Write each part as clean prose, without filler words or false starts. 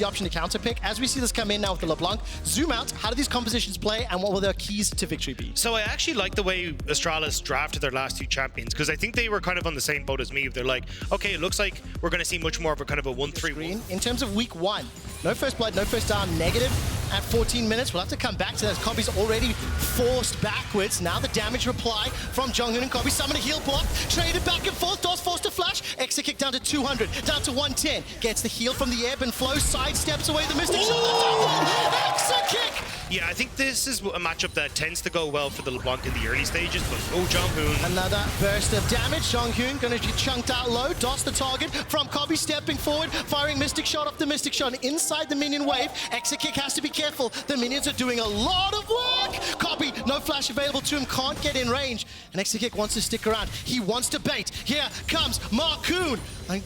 the option to counter pick. As we see this come in now with the LeBlanc, zoom out, how do these compositions play and what will their keys to victory be? So I actually like the way Astralis drafted their last two champions, because I think they were kind of on the same boat as me. They're like, okay, it looks like we're going to see much more of a kind of a 1-3-1. In terms of week 1, no first blood, no first down, negative at 14 minutes. We'll have to come back to that. Kobe's already forced backwards. Now the damage reply from Jonghoon and Kobe. Summon a heal block, traded back and forth, DOS forced to flash. Exit kick down to 200, down to 110. Gets the heal from the ebb and flow, sidesteps away the Mystic Shot. Exit kick! Yeah, I think this is a matchup that tends to go well for the LeBlanc in the early stages, but oh, Jonghoon. Another burst of damage. Jonghoon going to get chunked out low. DOS the target from Kobe, stepping forward, firing Mystic Shot off the Mystic Shot inside the minion wave. Exit kick has to be careful. The minions are doing a lot of work. Kobe, no flash available to him, can't get in range. And Exit kick wants to stick around. He wants to bait. Here comes Marcoon.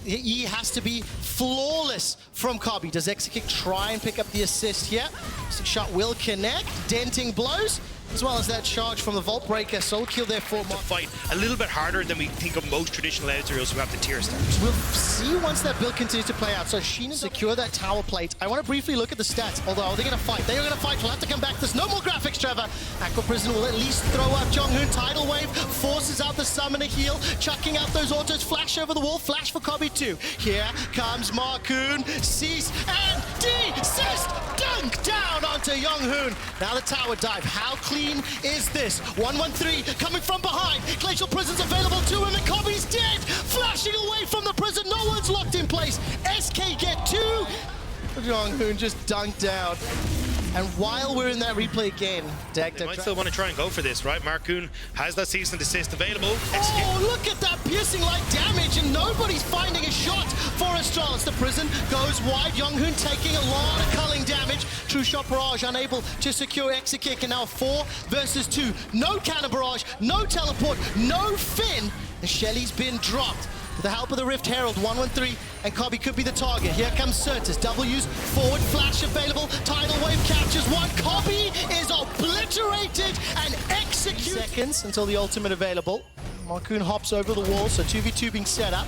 He has to be flawless from Kobe. Does Exit kick try and pick up the assist here? Mystic Shot will connect. Denting blows, as well as that charge from the Vault Breaker. Soul kill there for Mark. Fight a little bit harder than we think of most traditional editorials who have the tier stars. We'll see once that build continues to play out. So Sheena secure that tower plate. I want to briefly look at the stats. Although, are they going to fight? They are going to fight. We'll have to come back. There's no more graphics, Trevor. Aqua Prison will at least throw up Jonghoon. Tidal Wave forces out the summoner heal, chucking out those autos. Flash over the wall. Flash for Kobe too. Here comes Marcoon. Cease and desist. Dunk down onto Jonghoon. Now the tower dive. How clean is this? 113 coming from behind. Glacial Prison's available to him, and Kobe's dead. Flashing away from the prison. No one's locked in place. SK get 2. Jonghoon just dunked down. And while we're in that replay again, they might still want to try and go for this, right? Marcoon has that cease and desist available. Oh, look at that piercing light damage, and nobody's finding a shot for Astralis. The prison goes wide. Jonghoon taking a lot of culling damage. True Shot Barrage unable to secure Exit kick, and now 4 versus 2. No cannon barrage, no teleport, no Finn, and Shelly's been dropped. With the help of the Rift Herald, 113, and Kobe could be the target. Here comes Certus. W's forward flash available. Tidal Wave captures 1. Kobe is obliterated and executed. Seconds until the ultimate available. Marcoon hops over the wall, so 2v2 being set up.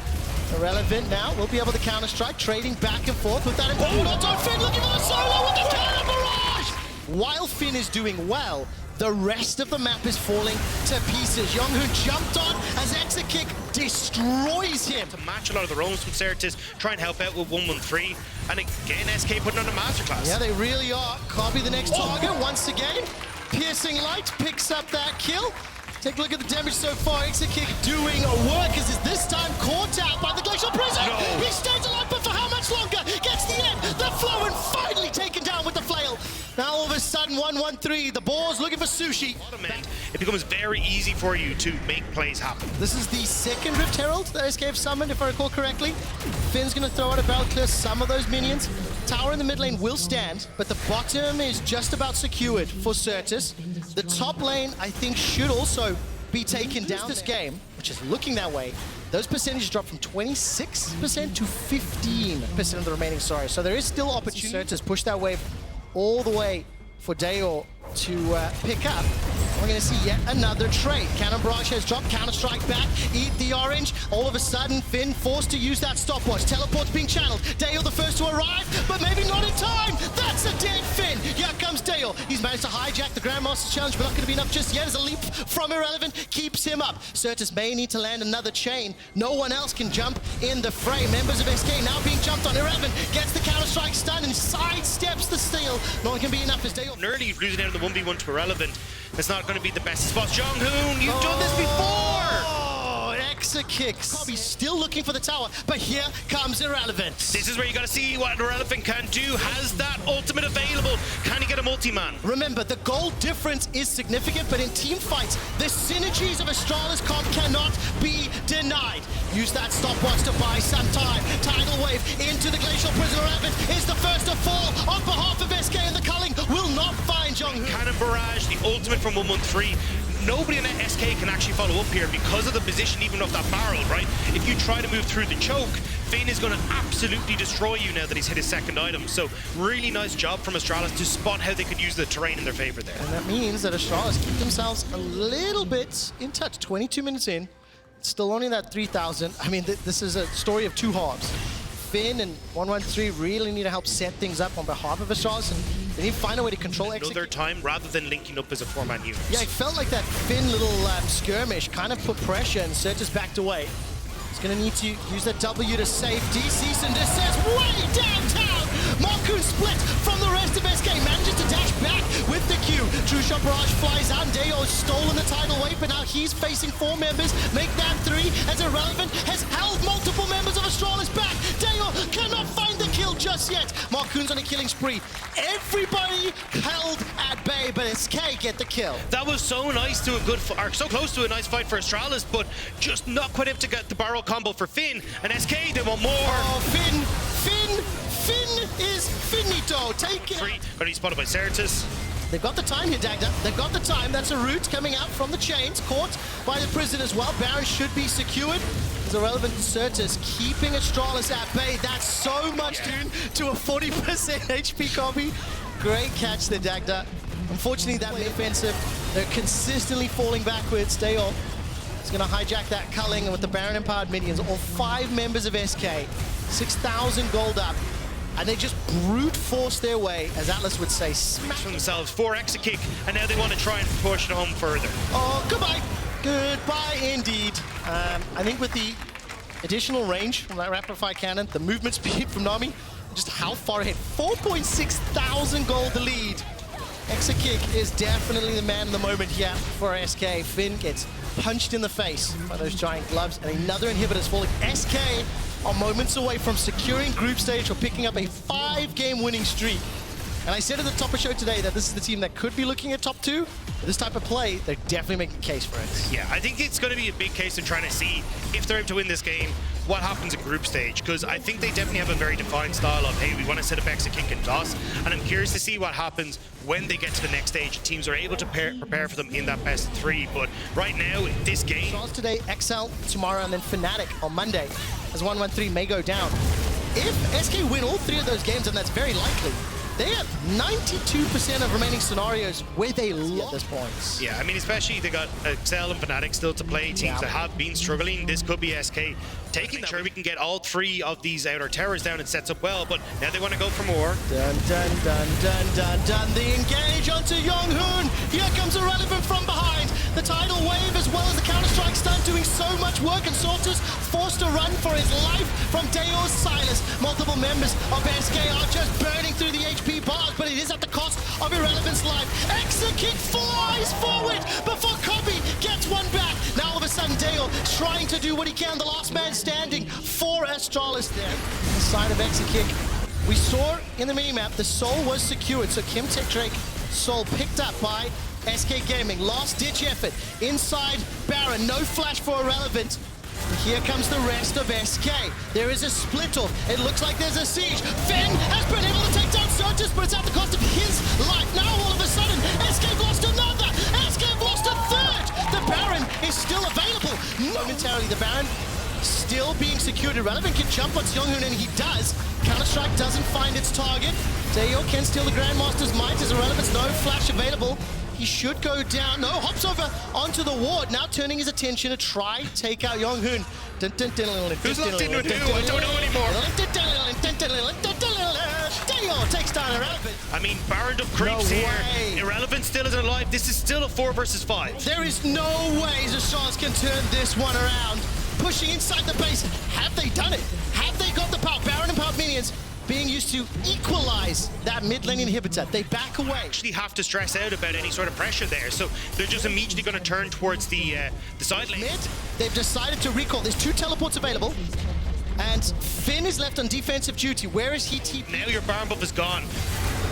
Irrelevant now. We'll be able to counter-strike, trading back and forth with that important auto. Finn looking for the solo with the cannon barrage! While Finn is doing well, the rest of the map is falling to pieces. Jonghoon jumped on as Exit kick destroys him. To match a lot of the roams from Certus, try and help out with 113. And again, SK putting on a masterclass. Yeah, they really are. Kobe the next target once again. Piercing Light picks up that kill. Take a look at the damage so far. Exit kick doing work as is this time caught out by the Glacial Prison. No. He stays alive, but for how much longer? Gets the end. The flow and finally taken down with the flail. Now all of a sudden, 113. The Boar's looking for sushi. It becomes very easy for you to make plays happen. This is the second Rift Herald that SK have summoned, if I recall correctly. Finn's going to throw out a battle clear some of those minions. Tower in the mid lane will stand, but the bottom is just about secured for Certus. The top lane, I think, should also be taken down this game, which is looking that way. Those percentages drop from 26% to 15% of the remaining, sorry. So there is still opportunity. Certus push that wave all the way for Dayor to pick up. We're going to see yet another trade. Cannon Barrage has dropped, Counter-Strike back, eat the orange. All of a sudden, Finn forced to use that stopwatch. Teleport's being channeled. Dayor the first to arrive, but maybe not in time. That's a dead Finn. Here comes Dayor. He's managed to hijack the Grandmaster's challenge, but not going to be enough just yet as a leap from Irrelevant keeps him up. Certus may need to land another chain. No one else can jump in the fray. Members of SK now being jumped on. Irrelevant gets the Counter-Strike stun and sidesteps the steal. No one can be enough as Dayor. Nerdy losing out of the 1v1 to Irrelevant. It's not going to be the best spots. Jonghoon, you've done this before! Oh, Exit kicks. Kobe's still looking for the tower, but here comes Irrelevant. This is where you got to see what Irrelevant can do. Has that ultimate available? Can he get a multi-man? Remember, the goal difference is significant, but in team fights, the synergies of Astralis comp cannot be denied. Use that stopwatch to buy some time. Tidal Wave into the Glacial Prison. Irrelevant is the first to fall on behalf of SK, and the culling will not find Jonghoon. Cannon Barrage, the ultimate from 113. Nobody in SK can actually follow up here because of the position even of that barrel, right? If you try to move through the choke, Finn is going to absolutely destroy you now that he's hit his second item. So really nice job from Astralis to spot how they could use the terrain in their favor there. And that means that Astralis keep themselves a little bit in touch. 22 minutes in, it's still only that 3,000. I mean, this is a story of two halves. Finn and 113 really need to help set things up on behalf of Astralis, and they need to find a way to control Another time, rather than linking up as a 4-man unit. Yeah, it felt like that Finn little skirmish kind of put pressure, and Certus backed away. He's going to need to use that W to save DC. And descends way downtown. Marcoon split from the rest of SK. Manages to dash back with the Q. True Shot Barrage flies out. Deo has stolen the tidal wave, but now he's facing 4 members. Make that 3 as Irrelevant has held multiple members of Astralis back. Deo cannot find the kill just yet. Marcoon's on a killing spree. Everybody held at bay, but SK get the kill. That was so nice to a good, or so close to a nice fight for Astralis, but just not quite able to get the barrel combo for Finn. And SK, they want more. Oh, Finn is finito. Take it. 3, gonna be spotted by Certus. They've got the time here, Dagda. They've got the time. That's a route coming out from the chains. Caught by the prison as well. Baron should be secured. There's Irrelevant Certus keeping Astralis at bay. That's so much to a 40% HP copy. Great catch there, Dagda. Unfortunately, that offensive, they're consistently falling backwards. Dale is going to hijack that culling, and with the Baron empowered minions, all 5 members of SK, 6,000 gold up. And they just brute force their way, as Atlas would say, smash from themselves, 4 exit kick, and now they want to try and push it home further. Oh, goodbye. Goodbye indeed. I think with the additional range from that rapid fire cannon, the movement speed from Nami, just how far ahead. 4.6 thousand gold the lead. Exit kick is definitely the man in the moment here for SK. Finn gets punched in the face by those giant gloves, and another inhibitor is falling. SK are moments away from securing group stage or picking up a 5-game winning streak. And I said at the top of the show today that this is the team that could be looking at top 2. This type of play, they're definitely making a case for it. Yeah, I think it's going to be a big case of trying to see if they're able to win this game, what happens at group stage, because I think they definitely have a very defined style of, hey, we want to set up exit kick and DOS, and I'm curious to see what happens when they get to the next stage. Teams are able to prepare for them in that best of 3, but right now, this game... Astralis today, XL tomorrow, and then Fnatic on Monday, as 113 may go down. If SK win all 3 of those games, and that's very likely, they have 92% of remaining scenarios where they lost at this point. Yeah, I mean, especially they got XL and Fnatic still to play, teams that have been struggling. This could be SK taking that. Sure, we can get all 3 of these outer towers down and sets up well, but now they want to go for more. Dun, dun, dun, dun, dun, dun. The engage onto Younghoon. Here comes Irrelevant from behind. The tidal wave as well as the counter-strike stun doing so much work, and Sortus forced to run for his life from Deo's Silas. Multiple members of SK are just burning through the HP bars, but it is at the cost of Irrelevant's life. Exit kick flies forward before Kobe gets one back. Now all of a sudden Dale trying to do what he can. The last man standing for Astralis there. The side of exit kick. We saw in the minimap the Soul was secured, so Kim Tech Drake Soul picked up by SK Gaming. Last ditch effort inside Baron. No flash for Irrelevant. Here comes the rest of SK. There is a split off. It looks like there's a siege. Finn has been able to take down Certus, but it's at the cost of his life. Now all of a sudden, SK lost another. SK lost a 3rd. The Baron is still available. Momentarily, the Baron still being secured. Irrelevant can jump on Younghoon, and he does. Counter-Strike doesn't find its target. Deo can steal the Grandmaster's might as Irrelevant's no flash available. He should go down. No, hops over onto the ward. Now turning his attention to try take out Younghoon. Who's locked into who? I don't know anymore. Deo takes down Irrelevant. I mean, Baron up creeps here. Irrelevant still isn't alive. This is still a 4 versus 5. There is no way Astralis can turn this one around. Pushing inside the base. Have they done it? Have they got the power? Baron and power minions being used to equalize that mid lane inhibitor. They back away. Actually have to stress out about any sort of pressure there, so they're just immediately going to turn towards the side lane. Mid, they've decided to recall. There's 2 teleports available, and Finn is left on defensive duty. Where is he TP? Now your Baron buff is gone.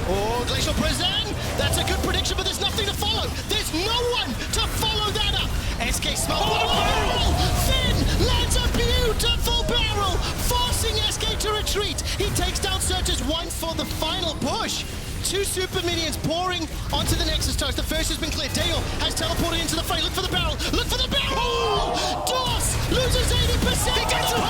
Oh, Glacial Prison! That's a good prediction, but there's nothing to follow. There's no one to follow that up. SK smell barrel! Finn lands a beautiful barrel, forcing SK to retreat. He takes down Certus once for the final push. 2 super minions pouring onto the Nexus toast. The first has been cleared. Dale has teleported into the fray. Look for the barrel. Look for the barrel! DOS loses 80%. He gets him.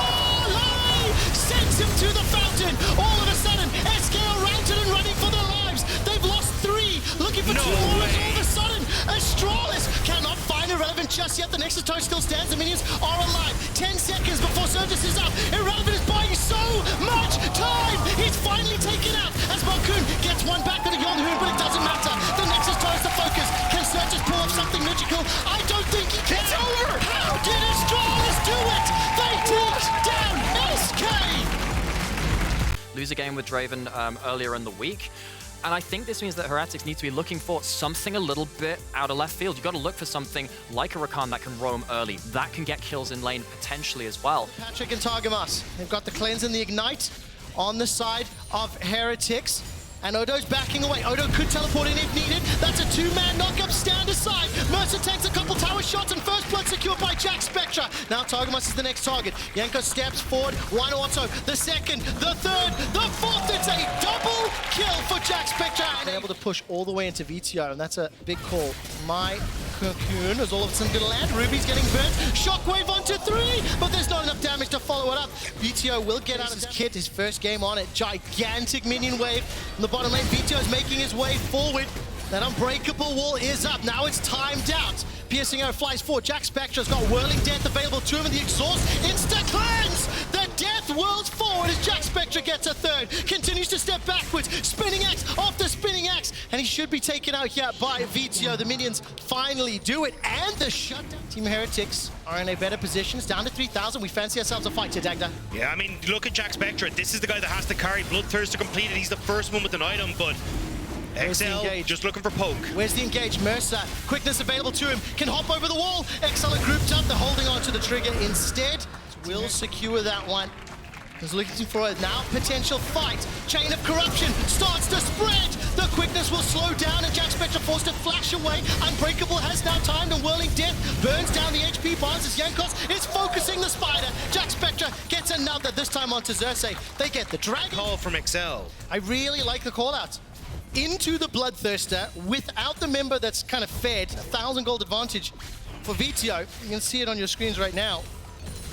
Sends him to the fountain. All of a sudden, SK are routed and running for their lives. They've lost 3. Looking for 2 more. All of a sudden, Astralis cannot find Irrelevant just just yet. The Nexus Toad still stands. The minions are alive. 10 seconds before Surges is up. Irrelevant is buying so much time. He's finally taken out as Malkoon gets one back on a Yonhoon, but it doesn't matter. The Nexus Toad is the focus. Can Surges pull off something magical? I don't think he can. It's over. How did Astralis do it? They take down SK. Lose a game with Draven earlier in the week. And I think this means that Heretics need to be looking for something a little bit out of left field. You've got to look for something like a Rakan that can roam early. That can get kills in lane potentially as well. Patrick and Targamas, they've got the cleanse and the ignite on the side of Heretics. And Odo's backing away. Odo could teleport in if needed. That's a two-man knock-up, stand aside. Mercer takes a couple tower shots and first blood secured by Jack Spectra. Now Targamas is the next target. Yanko steps forward, one auto, the second, the third, the fourth. It's a double kill for Jack Spectra. And able to push all the way into VTO, and that's a big call. My Cocoon is all of a sudden gonna land. Ruby's getting burnt. Shockwave onto 3, but there's not enough damage to follow it up. VTO will get out of his kit, his first game on it. Gigantic minion wave. In the bottom lane, VTO is making his way forward. That unbreakable wall is up. Now it's timed out. Piercing Arrow flies forward. Jack Spectra's got Whirling Death available to him, and the exhaust insta-cleanse! The death whirls forward as Jack Spectra gets a third. Continues to step backwards. Spinning axe after spinning axe. And he should be taken out here by VTO. The minions finally do it. And the shutdown. Team Heretics are in a better position. It's down to 3,000. We fancy ourselves a fight here, Dagda. Yeah, I mean, look at Jack Spectra. This is the guy that has to carry Bloodthirst to complete it. He's the first one with an item, but XL just looking for poke. Where's the engage? Mercer, quickness available to him, can hop over the wall. XL are grouped up, they're holding on to the trigger instead. Will secure that one. He's looking for a now potential fight. Chain of corruption starts to spread. The quickness will slow down and Jack Spectra forced to flash away. Unbreakable has now timed and Whirling Death burns down the HP bars as Yankos is focusing the spider. Jack Spectra gets another, this time onto Xerxes. They get the dragon. Call from XL. I really like the call out. Into the Bloodthirster without the member that's kind of fed. 1,000 gold advantage for VTO. You can see it on your screens right now.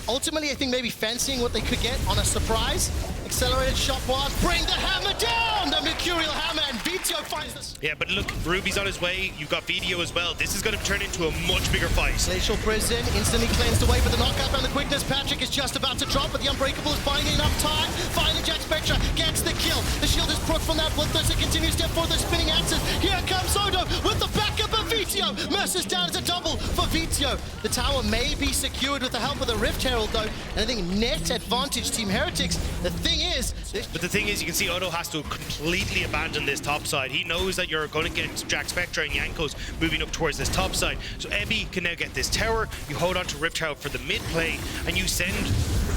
Ultimately, I think maybe fancying what they could get on a surprise. Accelerated shot blast, bring the hammer down! The Mercurial hammer, and VTO finds this. Yeah, but look, Ruby's on his way. You've got VTO as well. This is going to turn into a much bigger fight. Glacial Prison instantly cleansed away for the knockout and the quickness. Patrick is just about to drop, but the Unbreakable is buying enough time. Finally, Jack Spectra gets the kill. The shield is proc from that Bloodthirster, continues step forward, the spinning axes. Here comes Odo with the backup of VTO. Mercer's down as a double for VTO. The tower may be secured with the help of the Rift Herald, though, and I think net advantage Team Heretics. The thing is, but the thing is, you can see Odo has to completely abandon this top side. He knows that you're going to get Jack Spectra and Yankos moving up towards this top side. So Ebby can now get this tower. You hold on to Rift Herald for the mid play, and you send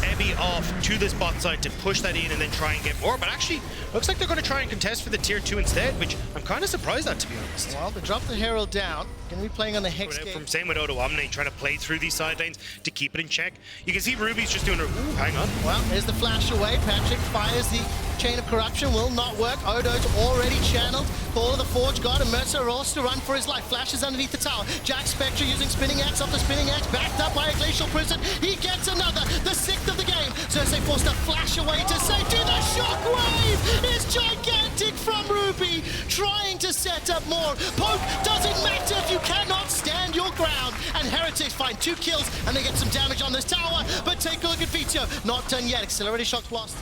Ebby off to this bot side to push that in and then try and get more. But actually, looks like they're going to try and contest for the tier 2 instead, which I'm kind of surprised at, to be honest. Well, they dropped the Herald down. Going to be playing on the Hex gate. From same with Odo Omni, trying to play through these side lanes to keep it in check. You can see Ruby's just doing her, ooh, hang on. Well, there's the flash away. Patrick fires the Chain of Corruption, will not work. Odo's already channeled. Call of the Forge God, and Mercer rolls to run for his life. Flashes underneath the tower. Jack Spectra using spinning axe after spinning axe, backed up by a Glacial Prison. He gets another, the 6th of the game. Cersei forced to flash away to safety. The shockwave is gigantic from Ruby, trying to set up more. Poke doesn't matter if you cannot stand your ground. And Heretics find 2 kills, and they get some damage on this tower. But take a look at VTO. Not done yet. Accelerated shock blast.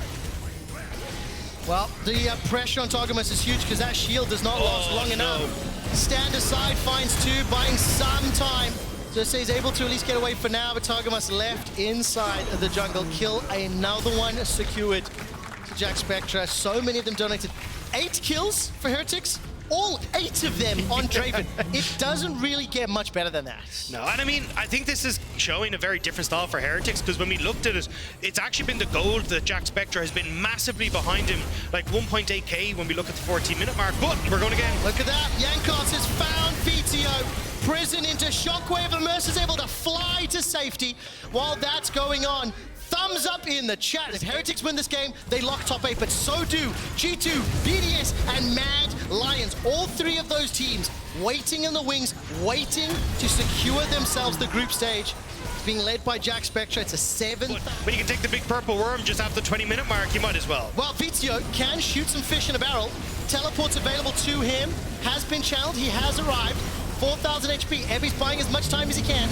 Well, the pressure on Targamas is huge because that shield does not last long enough. Stand aside, finds 2, buying some time. Cersei is able to at least get away for now, but Targamas left inside of the jungle. Kill another one secured to Jack Spectra. So many of them donated. 8 kills for Heretics. All 8 of them on Draven. It doesn't really get much better than that. No, and I mean, I think this is showing a very different style for Heretics, because when we looked at it, it's actually been the gold that Jack Spectra has been massively behind him, like 1.8k when we look at the 14-minute mark, but we're going again. Look at that, Yankos has found VTO. Prison into Shockwave, and Mercer's able to fly to safety. While that's going on, thumbs up in the chat. If Heretics win this game, they lock top 8, but so do G2, BDS, and Mad Lions. All 3 of those teams waiting in the wings, waiting to secure themselves the group stage. It's being led by Jack Spectra. It's a 7. When you can take the big purple worm just after the 20-minute mark, you might as well. Well, VTO can shoot some fish in a barrel. Teleport's available to him. Has been channeled. He has arrived. 4,000 HP. Ebby's buying as much time as he can.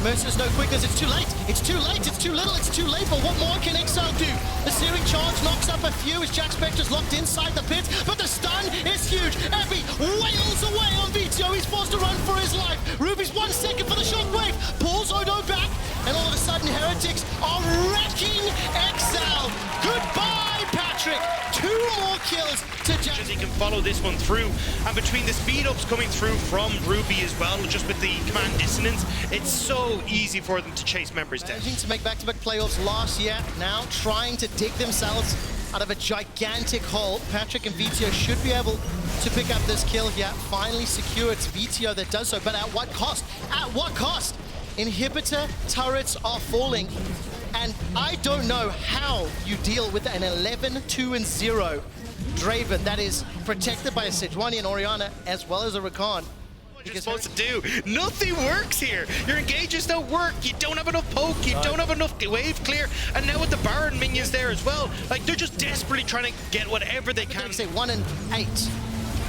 Mercer's no quickness, it's too late. It's too late, it's too little, it's too late, but what more can Exile do? The searing charge knocks up a few as Jack Spectra's locked inside the pit, but the stun is huge. Evie wails away on Vito, he's forced to run for his life. Ruby's 1 second for the shockwave, pulls Odo back, and all of a sudden Heretics are wrecking Exile. Goodbye, Patrick. 2 more kills to Jack. He can follow this one through, and between the speed ups coming through from Ruby as well, just with the command dissonance, it's so easy for them to chase members down. Managing to make back-to-back playoffs last year, now trying to dig themselves out of a gigantic hole. Patrick and Vito should be able to pick up this kill here. Finally secure. It's Vito that does so, but at what cost? At what cost? Inhibitor turrets are falling, and I don't know how you deal with an 11-2-0 Draven that is protected by a Sejuani and Orianna as well as a Rakan. What you're supposed to do? Nothing works here. Your engages don't work. You don't have enough poke. You don't have enough wave clear. And now with the Baron minions there as well, like they're just desperately trying to get whatever they can. They say 1 and 8.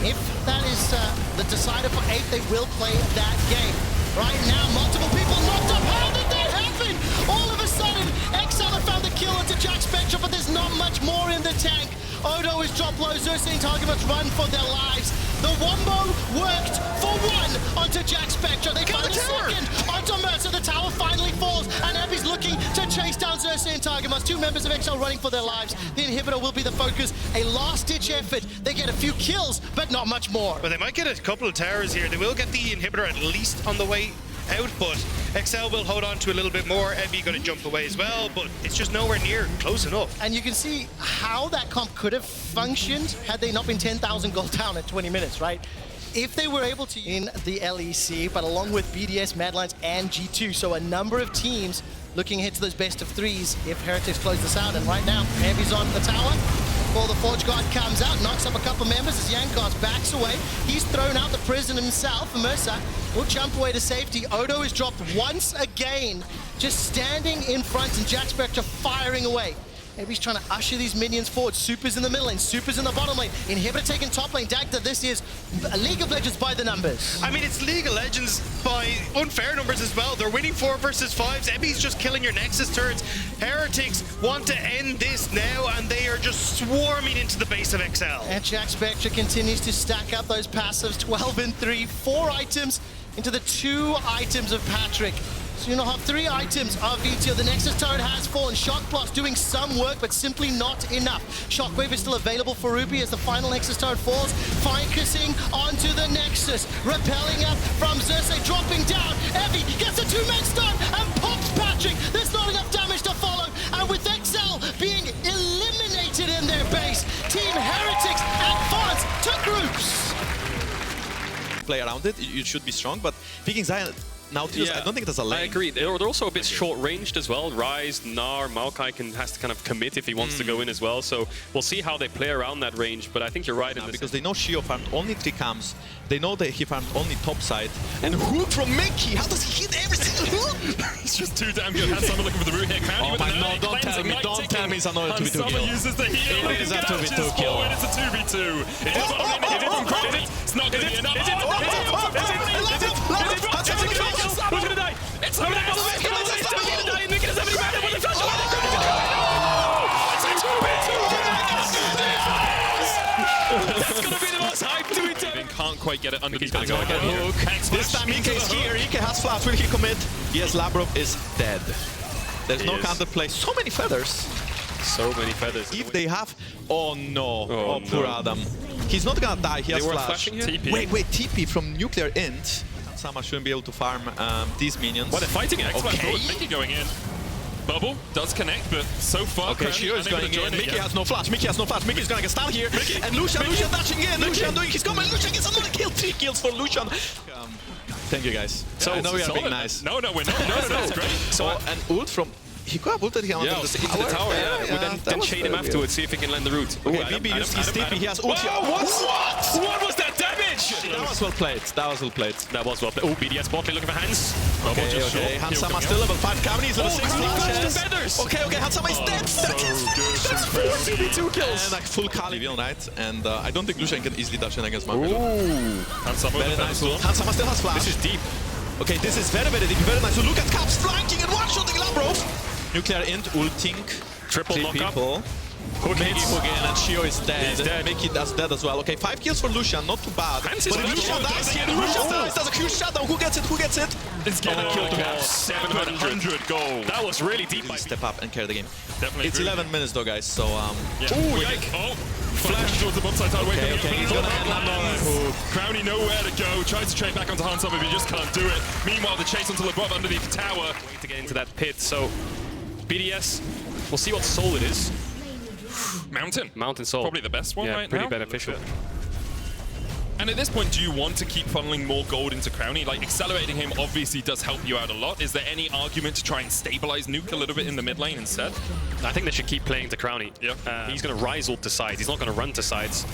If that is the decider for 8, they will play that game. Right now, multiple people knocked up. How did that happen? All of a sudden, Exile have found the kill onto Jack Spectra, but there's not much more in the tank. Odo is dropped low. Xerxes and Targamas run for their lives. The wombo worked for 1 onto Jack Spectra. They find a second onto Mercer. The tower finally falls, and Abby's looking to chase down Xerxes and Targamas. 2 members of Exile running for their lives. The inhibitor will be the focus. A last-ditch effort. They get a few kills, but not much more. But they might get a couple of towers here. They will get the inhibitor at least on the way out, but Excel will hold on to a little bit more. Evie going to jump away as well, but it's just nowhere near close enough. And you can see how that comp could have functioned had they not been 10,000 gold down at 20 minutes, right? If they were able to in the LEC, but along with BDS, Madlines, and G2, so a number of teams looking ahead to those best of 3s if Heretics close this out. And right now, Heavy's on the tower. Before the Forge Guard comes out, knocks up a couple members as Yankos backs away. He's thrown out the prison himself. Mercer will jump away to safety. Odo is dropped once again, just standing in front, and Jack Spectra firing away. Maybe he's trying to usher these minions forward. Super's in the middle lane, Super's in the bottom lane. Inhibitor taking top lane. Dagda, this is a League of Legends by the numbers. I mean, it's League of Legends by unfair numbers as well. They're winning 4 versus 5s. Emmy's just killing your Nexus turrets. Heretics want to end this now, and they are just swarming into the base of XL. And Jack Spectra continues to stack up those passives. 12 and 3, 4 items into the 2 items of Patrick. So you'll have 3 items of Vito. The Nexus turret has fallen. Shock Blast doing some work, but simply not enough. Shockwave is still available for Ruby as the final Nexus turret falls. Focusing onto the Nexus. Repelling up from Xerxes, dropping down. Evie gets a 2-man stun and pops Patrick. There's not enough damage to follow. And with XL being eliminated in their base, Team Heretics advance to groups. Play around it, you should be strong, but picking Zion Nautilus, I don't think that's a lane. I agree. They're also a bit short-ranged as well. Rise, Gnar, Maokai has to kind of commit if he wants to go in as well. So we'll see how they play around that range. But I think you're right. Because they know Shio farmed only 3 camps. They know that he farmed only top side. And hook from Mickey! How does he hit every single hook? It's just too damn good. Hansama looking for the root here. Oh my god, don't tell me. Don't tell me it's another 2v2 kill. uses the heal. It is a 2v2 kill. It's a 2v2. It's not going to be enough. Who's going to die? It's not going to die. Mickey doesn't have any mana with the flash. It's a 2v2. That's going to be the most hype 2v2. Can't quite get it under these guys. This time Ike is here. Ike has flash. Will he commit? Yes, Labrov is dead. There's no counterplay. So many feathers. So many feathers. If they have... Oh no. Oh, poor Adam. He's not gonna die. He has flash. Wait, TP from Nuclear Int. Sama shouldn't be able to farm these minions. Well, they're fighting it. Okay. Mickey going in. Bubble does connect, but so far... Okay, Shio is going in. Mickey has no flash. Mickey has no flash. Mickey's gonna get stunned here. And Lucian dashing in. Lucian doing his combo. Lucian gets another kill. 3 kills for Lucian. Thank you, guys. So I know we are being nice. No, we're not. No, it's great. So an ult from... He could have ulted him into the tower. Then chain him afterwards, see if he can land the root. Okay, BB used his TP. He has ult here. What was that damage? That was well played. That was well played. Oh, BDS botly looking for Hans. Okay, Hansama still level 5. Kamini is level 6. Feathers. Okay, Hansama is dead. That's 4 2v2 kills. And like full Kali, right? And I don't think Lucian can easily dash in against Marvel. Hansama very nice. Hansama still has flash. This is deep. Okay, this is very, very deep, very nice. So look at Caps flanking and one-shotting Labrov. Nuclear int, ulting. Triple Three knockup. people. Mickey again, and Shio is dead. He's dead. Mickey does dead as well. Okay, 5 kills for Lucian, not too bad. But Francis if Lucian dies here, Lucian dies. Does a huge shutdown. Who gets it? Who gets it? It's getting killed to Caps. 700 gold. That was really deep. Step up and carry the game. Definitely It's true. 11 minutes though, guys, so Yeah. Ooh, Wait, yike. oh, flash towards the bump side away Okay, from okay, he's gonna end up Crowny nowhere to go. Tries to trade back onto Hans Summer, but he just can't do it. Meanwhile, the chase onto LeBron underneath the tower. Way to get into that pit. So BDS, we'll see what soul it is. Mountain soul. Probably the best one yeah, right pretty now. beneficial. And at this point, do you want to keep funneling more gold into Crowny? Like, accelerating him obviously does help you out a lot. Is there any argument to try and stabilize Nuke a little bit in the mid lane instead? I think they should keep playing to Crowny. Yeah. He's going to rise ult to sides. He's not going to run to sides.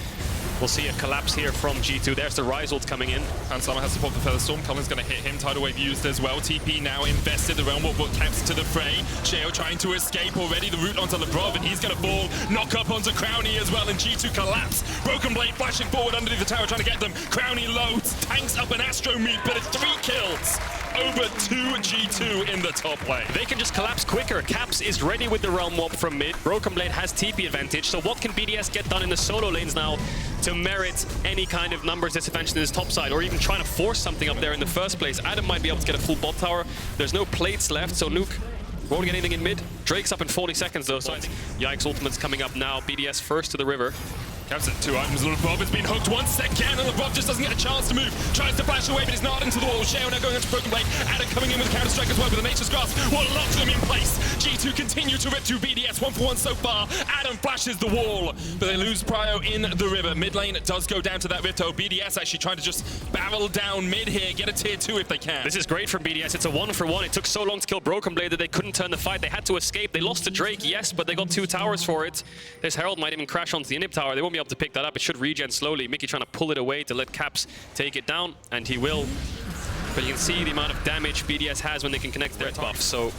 We'll see a collapse here from G2. There's the rise ult coming in. Hans Summer has to pop the Feather Storm. Cullen's going to hit him. Tidal Wave used as well. TP now invested. The Realm Walk brought Caps to the fray. Sheo trying to escape already. The route onto Lebrov, and he's going to fall. Knock up onto Crowny as well, and G2 collapse. Broken Blade flashing forward underneath the tower, trying to get them. Crowny loads, tanks up an Astro Meat, but it's 3 kills. Over 2 G2 in the top lane. They can just collapse quicker. Caps is ready with the Realm Warp from mid. Broken Blade has TP advantage. So what can BDS get done in the solo lanes now to merit any kind of numbers disadvantage in his top side, or even trying to force something up there in the first place? Adam might be able to get a full bot tower. There's no plates left, so Nuke won't get anything in mid. Drake's up in 40 seconds though, so I think Yikes ultimate's coming up now. BDS first to the river. Caps at 2 items. LeBron has been hooked once again, and LeBron just doesn't get a chance to move. Tries to flash away, but he's not into the wall. Sheo now going into Broken Blade. Adam coming in with a counter-strike as well with the Nature's Grasp. What locks them in place? G2 continue to rip through BDS. 1-for-1 so far. Adam flashes the wall, but they lose Prio in the river. Mid lane does go down to that Ripto. BDS actually trying to just barrel down mid here, get a tier 2 if they can. This is great from BDS. It's a 1-for-1. It took so long to kill Broken Blade that they couldn't turn the fight. They had to escape. They lost to Drake, yes, but they got 2 towers for it. This Herald might even crash onto the Inhib tower. They won't be able to pick that up. It should regen slowly. Mickey trying to pull it away to let Caps take it down, and he will. But you can see the amount of damage BDS has when they can connect their buff. So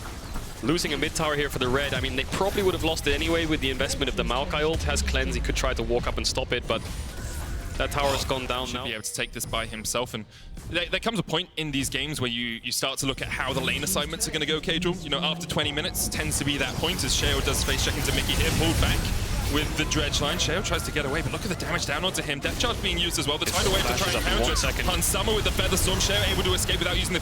losing a mid tower here for the red, I mean, they probably would have lost it anyway with the investment of the Maokai ult. Has cleanse, he could try to walk up and stop it, but that tower has gone down now. Be able to take this by himself, and there comes a point in these games where you start to look at how the lane assignments are going to go, Kadril. You know, after 20 minutes tends to be that point as Sheo does face check into Mickey here, pulled back with the dredge line. Sheo tries to get away, but look at the damage down onto him. Death charge being used as well. The tidal wave to try and counter it. Hans Summer with the Feather Storm. Sheo able to escape without using the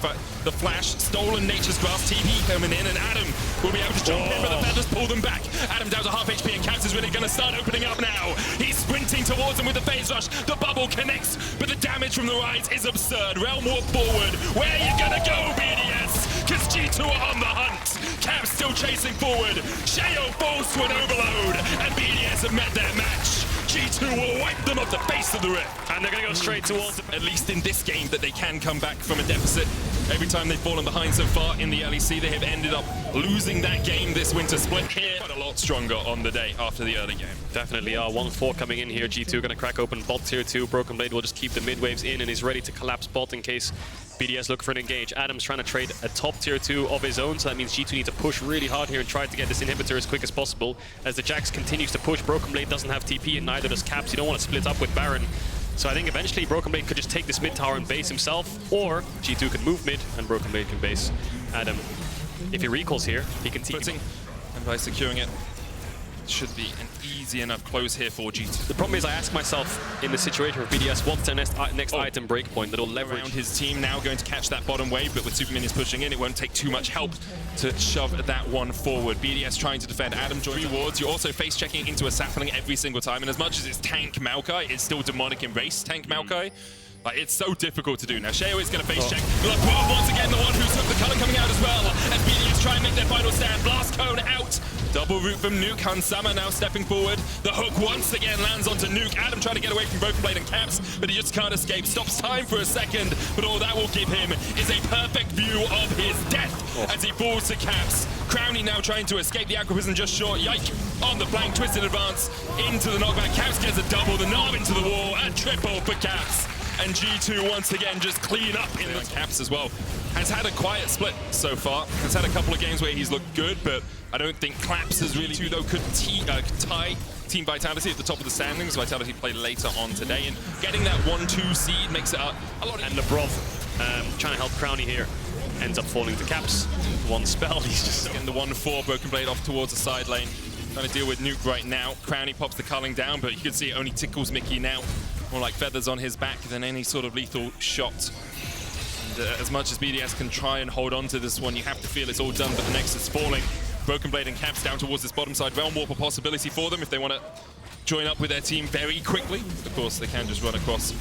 flash. Stolen Nature's Grasp. TP coming in, and Adam will be able to jump in, but the Feathers pull them back. Adam down to half HP, and Caps is really going to start opening up now. He's sprinting towards him with the phase rush. The bubble connects, but the damage from the rise is absurd. Realm Warp forward. Where are you going to go, BDS? Because G2 are on the hunt. Caps still chasing forward. Sheo falls to an overload, and BDS have met their match. G2 will wipe them off the face of the rip. And they're going to go straight towards them. At least in this game, that they can come back from a deficit. Every time they've fallen behind so far in the LEC, they have ended up losing that game this winter split here. Quite a lot stronger on the day after the early game. Definitely 1-4 coming in here. G2 going to crack open bot tier 2. Broken Blade will just keep the mid waves in and is ready to collapse bot in case BDS look for an engage. Adam's trying to trade a top tier 2 of his own, so that means G2 need to push really hard here and try to get this inhibitor as quick as possible. As the Jax continues to push, Broken Blade doesn't have TP and neither does Caps. You don't want to split up with Baron. So I think eventually Broken Blade could just take this mid tower and base himself, or G2 could move mid and Broken Blade can base Adam. If he recalls here, he can TP. And by securing it, should be an easy enough close here for G2. The problem is I ask myself in the situation of BDS, what's their next item breakpoint that'll leverage around his team now, going to catch that bottom wave, but with Super Minions pushing in, it won't take too much help to shove that one forward. BDS trying to defend. Adam joins rewards. You're also face checking into a sapling every single time, and as much as it's tank Maokai, it's still demonic embrace tank Maokai. Like, it's so difficult to do. Now, Sheo is going to face check. LeBron once again, the one who took the color coming out as well. As BDS try and make their final stand. Blast cone out. Double root from Nuke. Hans Summer now stepping forward. The hook once again lands onto Nuke. Adam trying to get away from Broken Blade and Caps, but he just can't escape. Stops time for a second, but all that will give him is a perfect view of his death as he falls to Caps. Crowny now trying to escape the Aqua Prison just short. Yike on the flank, twist in advance into the knockback. Caps gets a double, the knob into the wall, a triple for Caps. And G2 once again just clean up in the Caps as well. Has had a quiet split so far. Has had a couple of games where he's looked good, but I don't think Claps is really too, though, could tie Team Vitality at the top of the standings. Vitality played later on today, and getting that 1-2 seed makes it a lot. And Lebrov trying to help Crowny here. Ends up falling to Caps. One spell, he's just... Getting the 1-4, Broken Blade off towards the side lane. Trying to deal with Nuke right now. Crowny pops the culling down, but you can see it only tickles Mickey now. More like feathers on his back than any sort of lethal shot. And as much as BDS can try and hold on to this one, you have to feel it's all done, but the Nexus falling. Broken Blade and Caps down towards this bottom side. Realm Warp a possibility for them if they want to join up with their team very quickly. Of course, they can just run across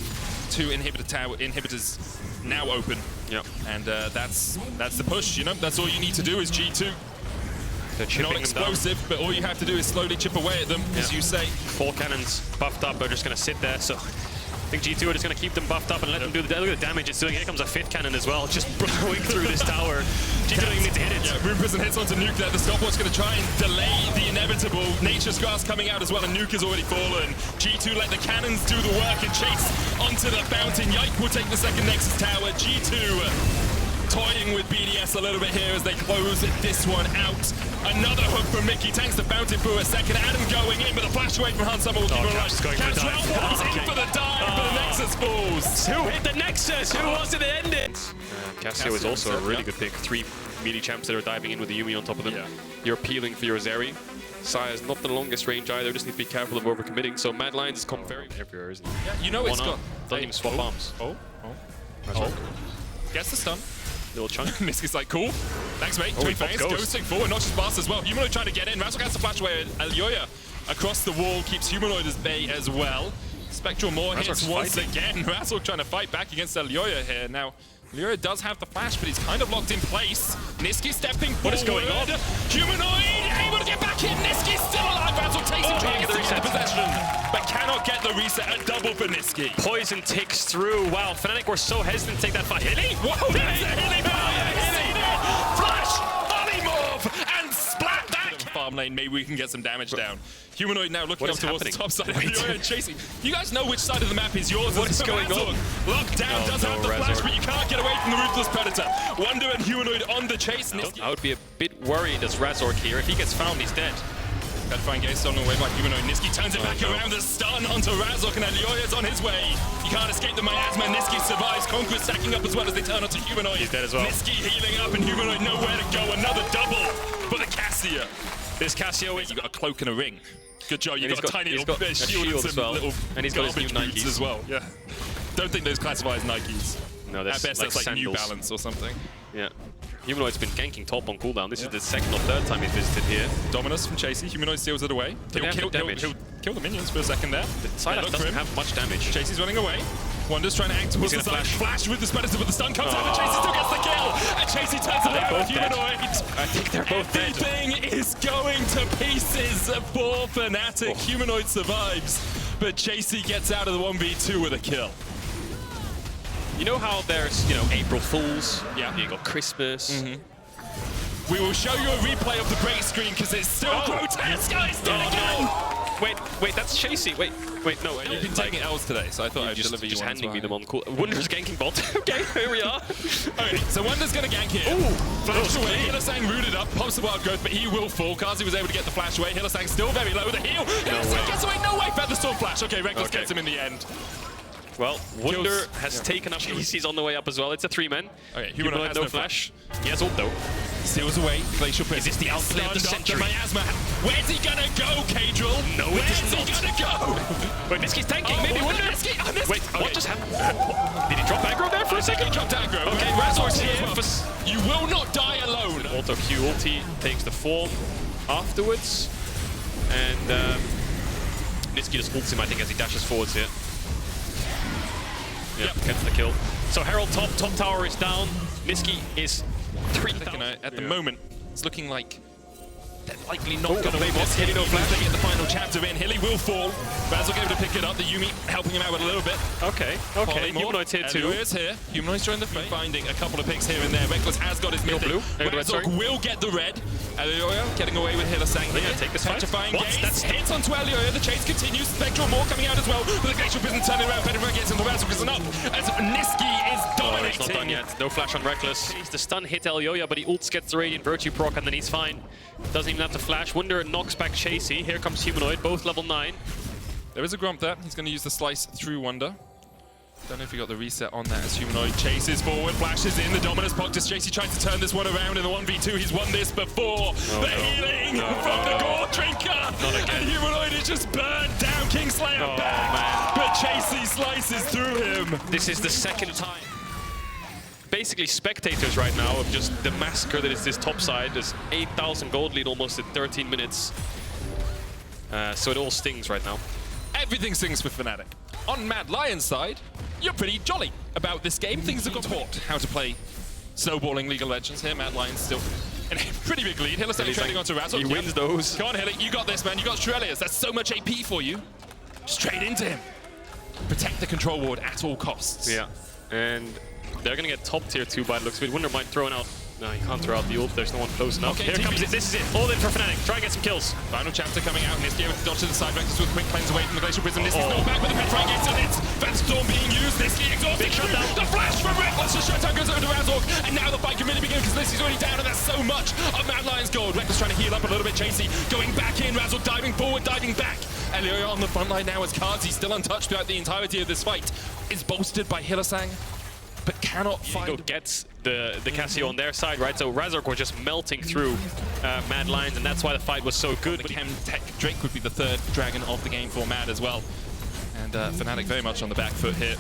2 inhibitors now open. Yep. And that's the push, you know? That's all you need to do is G2. They're not explosive, but all you have to do is slowly chip away at them, as you say. 4 cannons buffed up, are just going to sit there, so I think G2 are just going to keep them buffed up and let them do the damage it's doing. Here comes a 5th cannon as well, just blowing through this tower. G2 don't even need to hit it. Yeah, Rune Prison hits onto Nuke there. The stopwatch going to try and delay the inevitable. Nature's Grass coming out as well, and Nuke has already fallen. G2 let the cannons do the work and chase onto the fountain. Yike will take the second Nexus tower. G2 toying with BDS a little bit here as they close this one out. Another hook from Mickey, tanks the fountain for a second. Adam going in, but the flash away from Han Summer will keep it right. Caps in for the dive, but the Nexus falls. Who hit the Nexus? Who was it that ended? Cassio is also a really good pick. 3 melee champs that are diving in with the Yuumi on top of them. Yeah. You're peeling for your Zeri. Sire's not the longest range either, just need to be careful of overcommitting. So Mad Lions has come very everywhere, isn't he? Yeah, you know it's got... Doesn't even swap arms. Gets the stun. Little chunk. Miski's like, cool. Thanks, mate. Oh, Twin Fangs Ghost. ghosting forward, not just fast as well. Humanoid trying to get in. Razzle has to flash away. Elyoya across the wall keeps Humanoid as bay as well. Spectral Maw hits once again. Razzle trying to fight back against Elyoya here. Now, Elyoya does have the flash, but he's kind of locked in place. Niski stepping forward. What is going on? Humanoid able to get back in. Niski's still alive. Razzle chasing, trying to get the possession, but cannot get the reset. A double for Niski. Poison ticks through. Wow, Fnatic were so hesitant to take that fight. Hilly? Whoa, that's a Hilly flash! Polymorph! And splat back! Farm lane, maybe we can get some damage down. Humanoid now looking up towards the top side of the chasing. You guys know which side of the map is yours. What is going on? Lockdown does have the flash, but you can't get away from the Ruthless Predator. Wonder and Humanoid on the chase. I would be a bit worried as Razork here. If he gets found, he's dead. Got to find Gay stolen away by Humanoid. Niski turns it back around, the stun onto Razork, and Elyoya's on his way. You can't escape the miasma. Niski survives. Conqueror stacking up as well as they turn onto Humanoid. He's dead as well. Niski healing up, and Humanoid nowhere to go. Another double for the Cassia. This Cassio is... You got a cloak and a ring. Good job. You got a tiny little shield and some as well. little And he's got his new boots Nikes as well. Yeah. Don't think those classify as Nikes. No, that's At best, like that's like New sandals. Balance or something. Yeah. Humanoid's been ganking top on cooldown. This is the 2nd or 3rd time he's visited here. Dominus from Chasey. Humanoid steals it away. He'll kill the minions for a second there. Silas doesn't have much damage. Chasey's running away. Wonder's trying to act towards the side. Flash with the Predator, but the stun comes out, and Chasey still gets the kill. And Chasey turns it around with Humanoid. I think they're both dead. Everything is going to pieces for Fnatic. Humanoid survives, but Chasey gets out of the 1v2 with a kill. You know how there's, you know, April Fools? Yeah. You got Christmas. We will show you a replay of the break screen because it's still grotesque. Guys, dead again. Wait, that's Chasey. Wait, no. You've been taking L's today, so I thought I'd deliver you just one. handing me them on cool. Wonder's ganking bot. Okay, here we are. Okay, so Wonder's gonna gank here. Ooh, flash away. Hylissang rooted up, pops the wild growth, but he will fall. Kazi was able to get the flash away. Hylissang still very low. The heal. Hylissang gets away. No way. Featherstorm flash. Okay, Reckless gets him in the end. Well, Wonder has taken up. He's on the way up as well. It's a 3-man. Okay, Humanoid has no flash. He has ult though. Steals away. Glacial Pit. Is this the outplay of the century? The miasma. Where's he gonna go, Kadril? No, where's he gonna go? Wait, Niski's tanking. Maybe Wonder. Wait, what just happened? Did he drop aggro there for a second? He dropped aggro. Okay, Razor's here. You will not die alone. Auto Q ulti takes the form afterwards, and Niski just ults him, I think, as he dashes forwards here. Yeah, gets the kill. So Herald top tower is down. Niski is 3,000. At the moment, it's looking like they're likely not going to play win this. Hilly no flash. They get the final chapter in. Hilly will fall. Razzle able to pick it up. The Yuumi helping him out with a little bit. Okay. Humanoid's here too. Humanoid's here. Humanoid's joined the fight. Finding a couple of picks here and there. Reckless has got his mythic. Blue. Razzle will get the red. Elyoya getting away with Hylissang here. They're gonna take this fight. Petrifying gaze. That's hits onto Elyoya. The chase continues. Spectral Maw coming out as well. But the Glacial Prison turning around. Petrifying gets into Razzle is enough. As Niski is dominating. It's not done yet. No flash on Reckless. The stun hit Elyoya, but he ults, gets the Radiant Virtue proc, and then he's fine. Doesn't even have to flash. Wonder knocks back Chasey. Here comes Humanoid, both level 9. There is a Grump there. He's going to use the slice through Wonder. Don't know if he got the reset on that as Humanoid chases forward, flashes in, the Dominus Poctus. JC trying to turn this one around in the 1v2. He's won this before. Healing from the Gore Drinker. And Humanoid is just burned down. Kingslayer back. But JC slices through him. This is the second time. Basically spectators right now of just the massacre that is this top side. There's 8,000 gold lead almost in 13 minutes. So it all stings right now. Everything stings for Fnatic. On Mad Lion's side, you're pretty jolly about this game. Things have got taught how to play snowballing League of Legends here. Mad Lion's still in a pretty big lead. Hillesang trading onto Razor. He wins those. Come on, Hilly, you got this, man. You got Shurelius. That's so much AP for you. Straight into him. Protect the control ward at all costs. Yeah, and they're gonna get top tier 2 by the looks of it. Wonder might throw out. No, he can't throw out the ult. There's no one close enough. Okay, here comes it. This is it. All in for Fnatic. Try and get some kills. Final chapter coming out. Nisqy able to dodge to the side. Vectors with quick cleanse away from the Glacial Prism. Nisqy's not back with the Petrifying Gates on it. Phantom Storm being used. Nisqy exhausted. Big shutdown. The flash from Reckless. The shutdown goes over to Razork. And now the fight can really begin because Nisqy's already down. And that's so much of Mad Lion's gold. Reckless trying to heal up a little bit. JC going back in. Razork diving forward, diving back. Elioya on the front line now as Kazi, still untouched throughout the entirety of this fight, is bolstered by Hillesang, but cannot find... gets the Cassio on their side, right? So Razork was just melting through Mad Lions, and that's why the fight was so good. Chem Tech Drake would be the third dragon of the game for Mad as well. And Fnatic very much on the back foot here.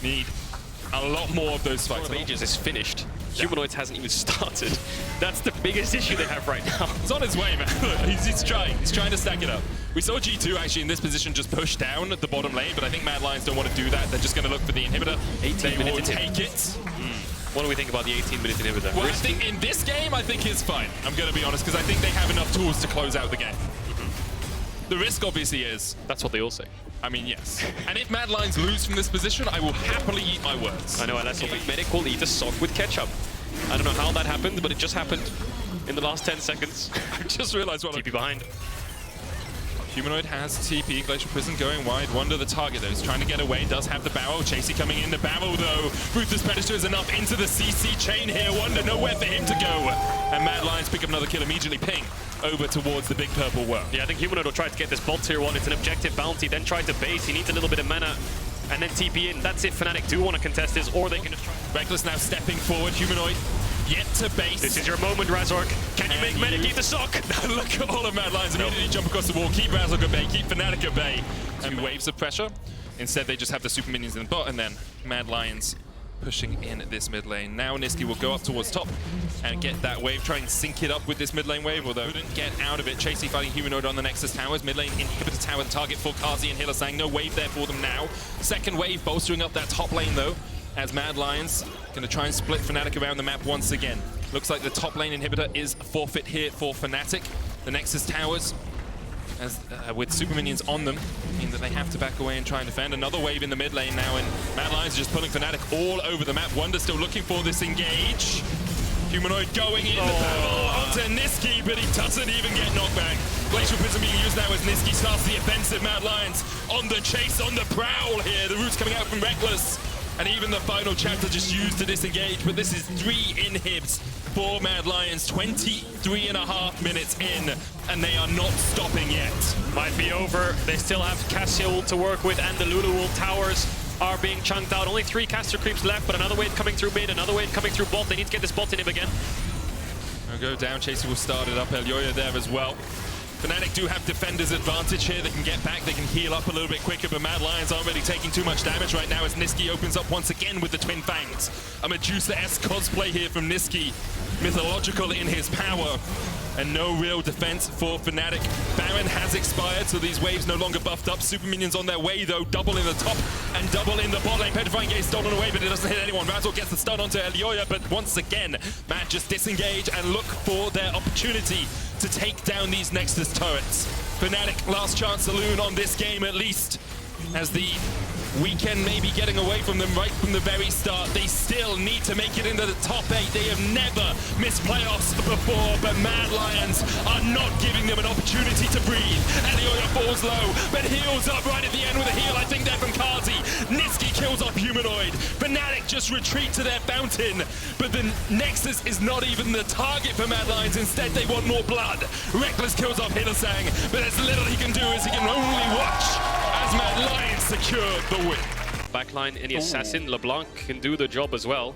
Need a lot more of those fights. Ages is finished. Humanoids hasn't even started. That's the biggest issue they have right now. It's on his way, man. He's trying. He's trying to stack it up. We saw G2 actually in this position just push down the bottom lane, but I think Mad Lions don't want to do that. They're just going to look for the inhibitor. 18 they will take it. What do we think about the 18-minute inhibitor? Well, I think in this game, I think it's fine. I'm going to be honest, because I think they have enough tools to close out the game. The risk obviously is... That's what they all say. I mean, yes. And if Mad Lions lose from this position, I will happily eat my words. I know, and that's what Medic will eat a sock with ketchup. I don't know how that happened, but it just happened in the last 10 seconds. I just realized what TP behind. Humanoid has TP, Glacial Prison going wide. Wonder the target though, he's trying to get away, does have the barrel. Chasey coming in, the barrel though. Ruthless Predator is enough into the CC chain here. Wonder nowhere for him to go. And Mad Lions pick up another kill immediately. Ping over towards the big purple worm. Yeah, I think Humanoid will try to get this bot tier 1. It's an objective bounty, then try to base. He needs a little bit of mana. And then TP in. That's it. Fnatic do want to contest this, or they can just try. Reckless now stepping forward. Humanoid yet to base. This is your moment, Razork. Can you make Medic eat the sock? Look at all of Mad Lions immediately jump across the wall. Keep Razork at bay. Keep Fnatic at bay. And waves of pressure. Instead, they just have the super minions in the bot, and then Mad Lions pushing in this mid lane. Now Nisqy will go up towards top and get that wave, try and sync it up with this mid lane wave, although couldn't get out of it. Chasey fighting Humanoid on the Nexus towers. Mid lane inhibitor tower target for Kazi and Hillesang. No wave there for them now. Second wave bolstering up that top lane though, as Mad Lions going to try and split Fnatic around the map once again. Looks like the top lane inhibitor is forfeit here for Fnatic. The Nexus towers, as with super minions on them, mean that they have to back away and try and defend. Another wave in the mid lane now, and Mad Lions just pulling Fnatic all over the map. Wonder still looking for this engage. Humanoid going in the battle onto Nisqy, but he doesn't even get knockback. Glacial Prism being used now as Nisqy starts the offensive. Mad Lions on the chase, on the prowl here. The roots coming out from Reckless. And even the final chapter just used to disengage, but this is 3 inhibs for Mad Lions, 23.5 minutes in, and they are not stopping yet. Might be over. They still have Cassio to work with, and the Lulu Wolf towers are being chunked out. Only 3 caster creeps left, but another wave coming through mid, another wave coming through bot. They need to get this bot inhib again. I'll go down, Chasey will start it up, Elioya there as well. Fnatic do have defender's advantage here. They can get back, they can heal up a little bit quicker, but Mad Lions aren't really taking too much damage right now as Nisqy opens up once again with the Twin Fangs. A Medusa-esque cosplay here from Nisqy. Mythological in his power. And no real defense for Fnatic. Baron has expired, so these waves no longer buffed up. Super minions on their way, though. Double in the top and double in the bot lane. Petrifying Gaze stolen away, but it doesn't hit anyone. Razork gets the stun onto Elioya, but once again, Mad just disengage and look for their opportunity to take down these Nexus turrets. Fnatic, last chance saloon on this game at least, as the weekend may be getting away from them right from the very start. They still need to make it into the top 8. They have never missed playoffs before, but Mad Lions are not giving them an opportunity to breathe. Elioya falls low, but heals up right at the end with a heal. I think they're from Kazi. Nisqy kills off Humanoid. Fnatic just retreat to their fountain, but the Nexus is not even the target for Mad Lions. Instead, they want more blood. Reckless kills off Hillesang, but there's little he can do as he can only watch as Mad Lions secure the win. backline. Any assassin, LeBlanc can do the job as well.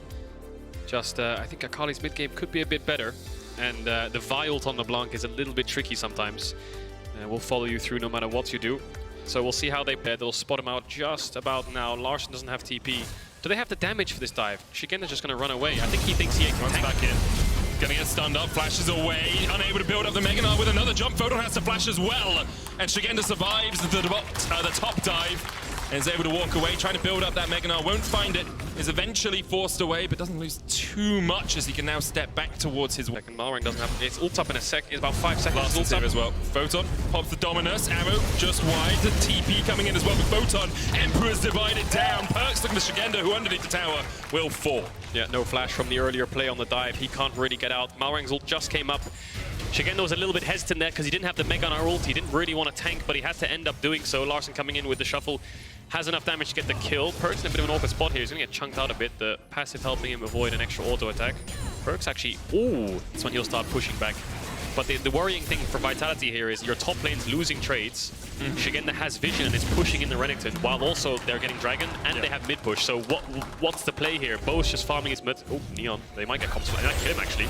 Just, I think Akali's mid game could be a bit better. And the Vi ult on LeBlanc is a little bit tricky sometimes. We'll follow you through no matter what you do. So we'll see how they play. They'll spot him out just about now. Larson doesn't have TP. Do they have the damage for this dive? Shigenda's just going to run away. I think he thinks he can tank. Back in. Gonna get stunned up, flashes away, unable to build up the Mega Knight with another jump. Photon has to flash as well. And Shigenda survives the top dive and is able to walk away, trying to build up that Mega Knight. Won't find it, is eventually forced away, but doesn't lose too much as he can now step back towards his... Second Malrang doesn't have... It's ult up in a sec. It's about 5 seconds. Last here as well. Photon pops the Dominus. Arrow just wide. The TP coming in as well with Photon. Emperor's divided down. Perks looking to Shigenda, who underneath the tower will fall. Yeah, no flash from the earlier play on the dive. He can't really get out. Malrang's ult just came up. Shigenda was a little bit hesitant there because he didn't have the Mega Knight ult. He didn't really want to tank, but he had to end up doing so. Larson coming in with the shuffle. Has enough damage to get the kill. Perks in a bit of an awkward spot here. He's going to get chunked out a bit. The passive helping him avoid an extra auto attack. Perks actually... Ooh, that's when he'll start pushing back. But the worrying thing for Vitality here is your top lane's losing trades. Shigenda has vision and is pushing in the Renekton, while also they're getting Dragon and they have mid push. So what's the play here? Bo's just farming his mid. Oh, Neon. They might get comps. They might kill him actually.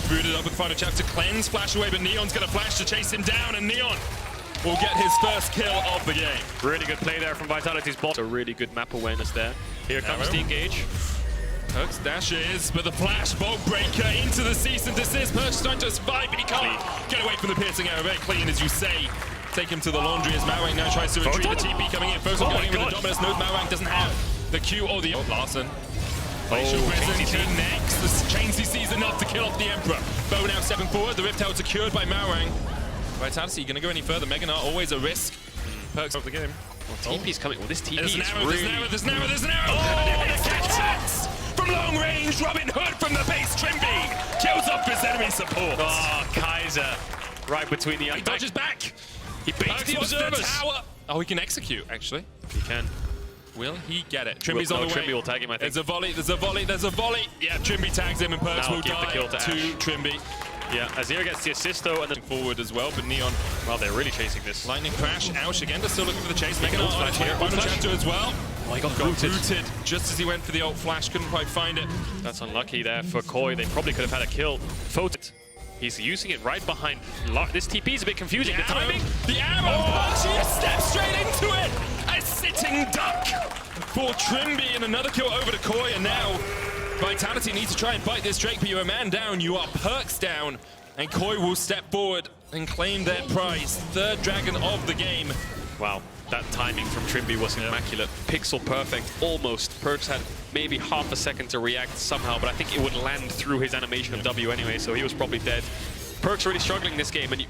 Booted up with final chap to cleanse, flash away, but Neon's going to flash to chase him down, and Neon will get his first kill of the game. Really good play there from Vitality's bot. A really good map awareness there. Here comes the engage. Perks dashes, but the flash bolt breaker into the cease and desist. Perks trying to survive, but he can't get away from the piercing arrow. Very clean, as you say. Take him to the laundry as Malrang now tries to retrieve the TP coming in. Photon going in with the Dominus. No, Malrang doesn't have the Q or the... Larson. Chain next. The chain CC is enough to kill off the Emperor. Bo now stepping forward. The Rift Tower secured by Malrang. Vitality going to go any further. Mega Knight always a risk. Perks of the game. Well, TP's coming. Well, this TP is really... There's an arrow! Oh, the catch! From long range, Robin Hood from the base. Trimby kills off his enemy support. Oh, Kaiser. Right between the... He dodges back. He baits the observers. Tower. Oh, he can execute, actually. He can. Will he get it? Trimby's on the way. Trimby will tag him, I think. There's a volley, there's a volley, there's a volley. Yeah, Trimby tags him and Perks will die to Trimby. Yeah, Azir gets the assist though, and then forward as well, but Neon... Well, they're really chasing this. Lightning Crash, Shigenda still looking for the chase. Mega Knight on its way, final chapter as well. Oh, he got booted just as he went for the ult flash, couldn't quite find it. That's unlucky there for Koi. They probably could have had a kill. Photon. He's using it right behind... This TP is a bit confusing. The timing... The arrow! She just steps straight into it! A sitting duck for Trimby, and another kill over to Koi, and now Vitality needs to try and bite this Drake, but you're a man down, you are Perks down, and Koi will step forward and claim their prize. Third dragon of the game. Wow, that timing from Trimby was immaculate. Pixel perfect, almost. Perks had maybe half a second to react somehow, but I think it would land through his animation of W anyway, so he was probably dead. Perks really struggling this game, and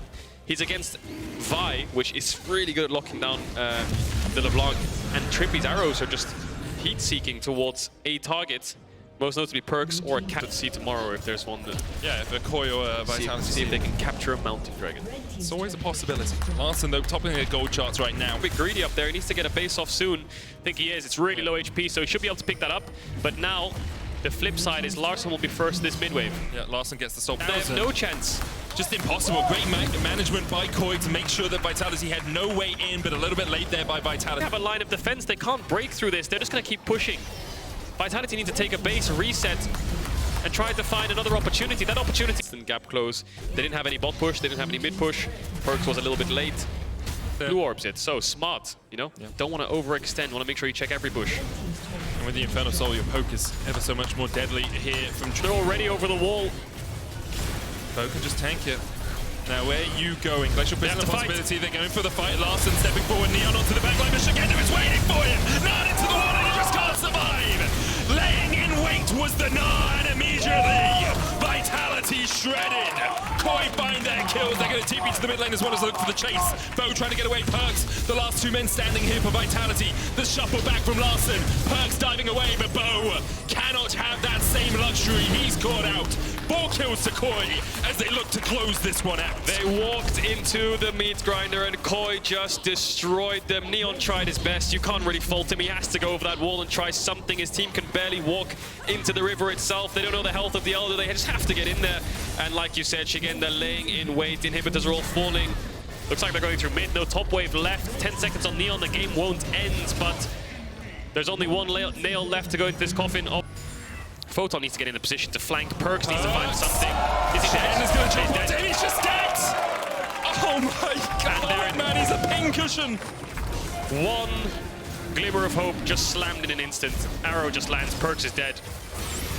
he's against Vi, which is really good at locking down the LeBlanc, and Trimby's arrows are just heat-seeking towards a target. Most notably Perks or a Cat. Let's see tomorrow if there's one that... Yeah, if a Koi or a Vitality. See if they can capture a Mountain Dragon. It's always a possibility. Larson, though, topping the gold charts right now. A bit greedy up there. He needs to get a base off soon. I think he is. It's really low HP, so he should be able to pick that up. But now, the flip side is Larson will be first this mid-wave. Yeah, Larson gets the stop. They have no chance. Just impossible. Great management by Koi to make sure that Vitality had no way in, but a little bit late there by Vitality. They have a line of defense. They can't break through this. They're just going to keep pushing. Vitality needs to take a base, reset, and try to find another opportunity. That opportunity... Gap close. They didn't have any bot push. They didn't have any mid push. Perks was a little bit late. Blue orbs it. So smart, you know? Yeah. Don't want to overextend. Want to make sure you check every push. And with the Infernal Soul, your poke is ever so much more deadly here from... They're already over the wall. Bo can just tank it. Now, where are you going? Glacial Fist is a possibility. They're going for the fight. Larson stepping forward. Neon onto the backline. But Shigenda is waiting for him. None into the wall, and he just can't survive. Laying in wait was the Nine immediately. Vitality shredded. Koi find their kills. They're going to TP to the mid lane as well as look for the chase. Bo trying to get away. Perks, the last two men standing here for Vitality. The shuffle back from Larson. Perks diving away, but Bo cannot have that same luxury. He's caught out. 4 kills to Koi as they look to close this one out. They walked into the meat grinder and Koi just destroyed them. Neon tried his best. You can't really fault him. He has to go over that wall and try something. His team can barely walk into the river itself. They don't know the health of the Elder. They just have to get in there. And like you said, Shigenda laying in wait. Inhibitors are all falling. Looks like they're going through mid. No top wave left. 10 seconds on Neon. The game won't end, but There's only one nail left to go into this coffin. Oh. Photon needs to get in the position to flank. Perkz needs to find something. Is he dead? Is going to jump He's onto dead. him. He's just dead! Oh my god, man, he's a pincushion. One glimmer of hope just slammed in an instant. Arrow just lands. Perkz is dead.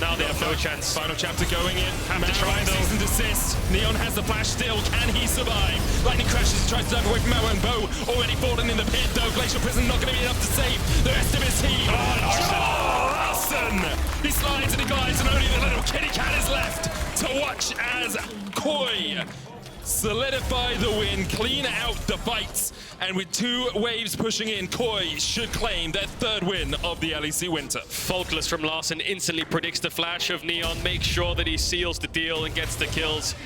Now they have no chance. Final chapter going in. Have to try though. Season desist. Neon has the flash still. Can he survive? Lightning crashes and tries to dive away from Mao and Bo. Already fallen in the pit though. Glacial Prison not going to be enough to save the rest of his team. Larson! He slides and he glides and only the little kitty cat is left to watch as Koi solidify the win, clean out the fights, and with 2 waves pushing in, Koi should claim their 3rd win of the LEC Winter. Faultless from Larson instantly predicts the flash of Neon, makes sure that he seals the deal and gets the kills.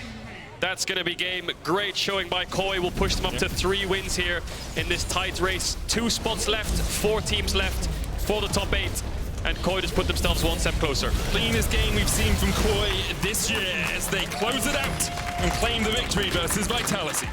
That's going to be game. Great showing by Koi. Will push them up to 3 wins here in this tight race. 2 spots left, 4 teams left for the top 8. And Koi just put themselves 1 step closer. Cleanest game we've seen from Koi this year as they close it out and claim the victory versus Vitality.